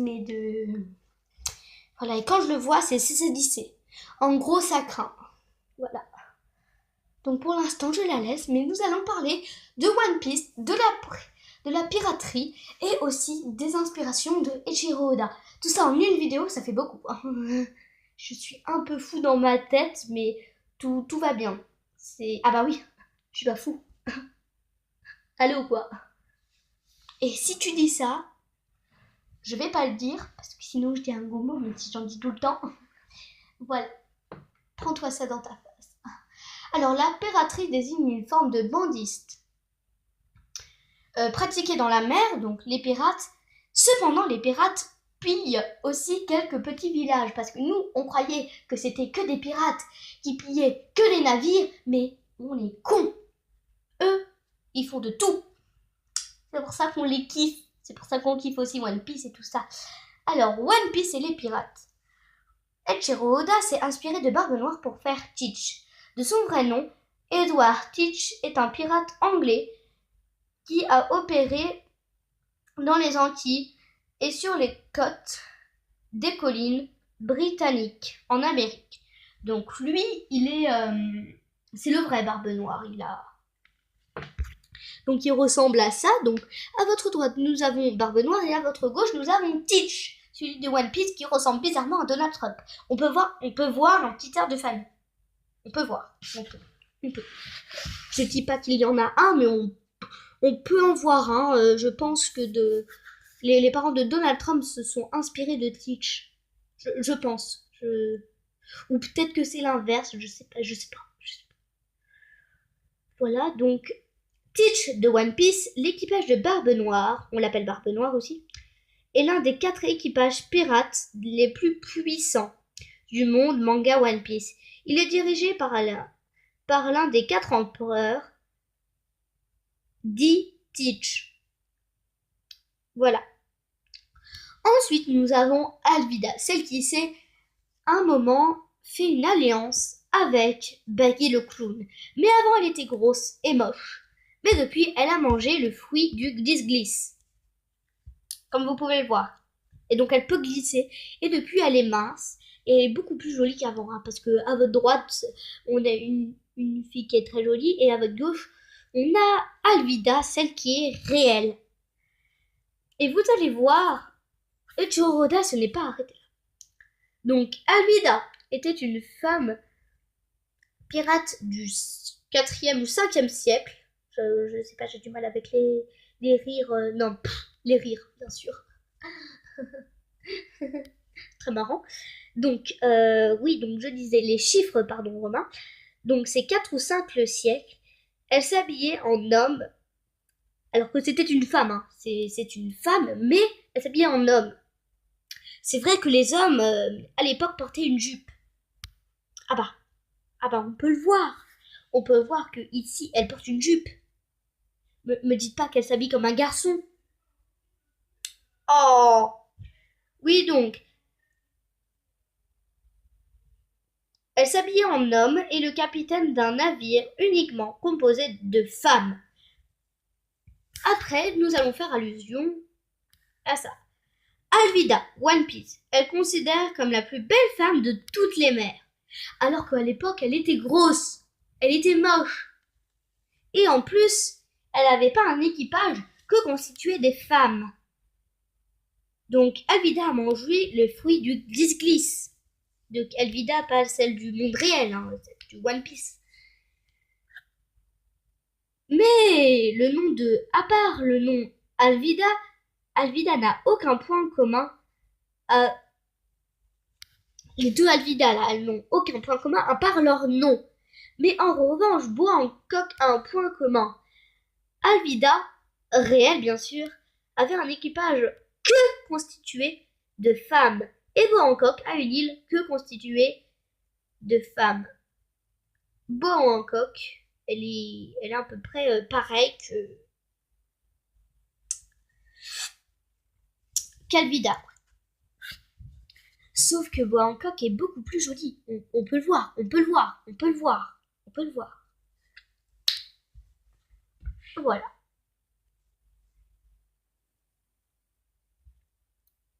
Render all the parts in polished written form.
mais de... Voilà, et quand je le vois, c'est CCDC. En gros, ça craint. Voilà. Donc pour l'instant, je la laisse, mais nous allons parler de One Piece, de la piraterie et aussi des inspirations de Eiichiro Oda. Tout ça en une vidéo, ça fait beaucoup. Je suis un peu fou dans ma tête, mais tout va bien. Ah bah oui, je suis pas fou. Allez ou quoi? Et si tu dis ça, je vais pas le dire, parce que sinon je dis un gros mot, même si j'en dis tout le temps. Voilà, prends-toi ça dans ta face. Alors la piraterie désigne une forme de bandiste pratiquée dans la mer, donc les pirates. Cependant, les pirates pillent aussi quelques petits villages, parce que nous, on croyait que c'était que des pirates qui pillaient que les navires, mais on est cons. Eux, ils font de tout. C'est pour ça qu'on les kiffe. C'est pour ça qu'on kiffe aussi One Piece et tout ça. Alors, One Piece et les pirates. Eiichiro Oda s'est inspiré de Barbe Noire pour faire Teach. De son vrai nom, Edward Teach est un pirate anglais qui a opéré dans les Antilles et sur les côtes des collines britanniques en Amérique. Donc lui, c'est le vrai Barbe Noire. Donc il ressemble à ça. Donc à votre droite, nous avons Barbe Noire et à votre gauche, nous avons Teach, celui de One Piece qui ressemble bizarrement à Donald Trump. On peut voir un petit air de famille. On peut voir. Je dis pas qu'il y en a un, mais on peut en voir un. Je pense que les parents de Donald Trump se sont inspirés de Teach. Je pense. Ou peut-être que c'est l'inverse. Je sais pas. Voilà, donc Teach de One Piece, l'équipage de Barbe Noire, on l'appelle Barbe Noire aussi, est l'un des 4 équipages pirates les plus puissants du monde manga One Piece. Il est dirigé par l'un des 4 empereurs, dit Teach. Voilà. Ensuite, nous avons Alvida, celle qui s'est un moment fait une alliance avec Baggy le clown. Mais avant, elle était grosse et moche. Mais depuis, elle a mangé le fruit du glisse-glisse. Comme vous pouvez le voir. Et donc, elle peut glisser. Et depuis, elle est mince. Et elle est beaucoup plus jolie qu'avant. Hein, parce que à votre droite, on a une fille qui est très jolie. Et à votre gauche, on a Alvida, celle qui est réelle. Et vous allez voir, Eiichiro Oda se n'est pas arrêté là. Donc, Alvida était une femme pirate du 4e ou 5e siècle. Je sais pas, j'ai du mal avec les rires. Non, les rires, bien sûr. Très marrant. Donc, oui, donc je disais les chiffres, pardon, romains. Donc, c'est 4 ou 5 siècles. Elle s'habillait en homme, alors que c'était une femme. Hein. C'est une femme, mais elle s'habillait en homme. C'est vrai que les hommes, à l'époque, portaient une jupe. Ah bah, on peut le voir. On peut voir que ici, elle porte une jupe. Me dites pas qu'elle s'habille comme un garçon. Oh! Oui, donc. Elle s'habillait en homme et le capitaine d'un navire uniquement composé de femmes. Après, nous allons faire allusion à ça. Alvida, One Piece, elle considère comme la plus belle femme de toutes les mers. Alors qu'à l'époque, elle était grosse. Elle était moche. Et en plus, elle n'avait pas un équipage que constitué des femmes. Donc, Alvida a mangé le fruit du glisse-glisse. Donc, Alvida, pas celle du monde réel, hein, celle du One Piece. Mais à part le nom Alvida, Alvida n'a aucun point commun. Les deux Alvida, là, elles n'ont aucun point commun à part leur nom. Mais en revanche, Bois Hancock a un point commun. Alvida, réel bien sûr, avait un équipage que constitué de femmes. Et Bois Hancock a une île que constituée de femmes. Bois Hancock, elle est à peu près pareille qu'Alvida. Sauf que Bois Hancock est beaucoup plus jolie. On peut le voir. Voilà.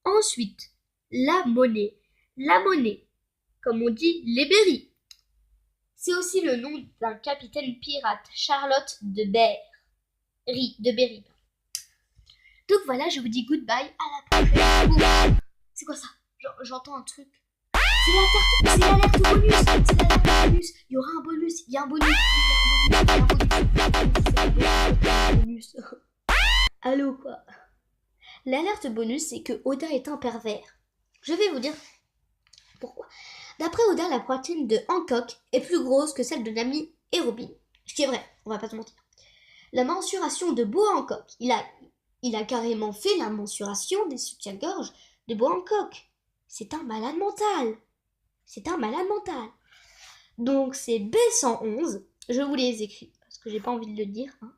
Ensuite, la monnaie. La monnaie, comme on dit, les Berry. C'est aussi le nom d'un capitaine pirate, Charlotte de Berry. Donc voilà, je vous dis goodbye, à la prochaine. C'est quoi ça? J'entends un truc. C'est l'alerte bonus. C'est l'alerte bonus. Il y aura un bonus. Il y a un bonus. Bonus. Allô quoi? L'alerte bonus, c'est que Oda est un pervers. Je vais vous dire pourquoi. D'après Oda, la poitrine de Hancock est plus grosse que celle de Nami et Robin. Ce qui est vrai, on va pas se mentir. La mensuration de Boa Hancock. Il a carrément fait la mensuration des soutiens-gorge de Boa Hancock. C'est un malade mental. Donc c'est B111. Je vous les écris parce que j'ai pas envie de le dire. Hein.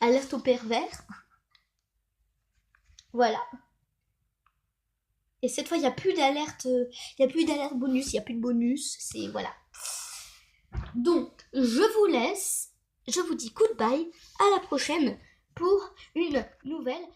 Alerte au pervers. Voilà. Et cette fois, il n'y a plus d'alerte bonus, il n'y a plus de bonus. C'est voilà. Donc, je vous laisse. Je vous dis goodbye. À la prochaine pour une nouvelle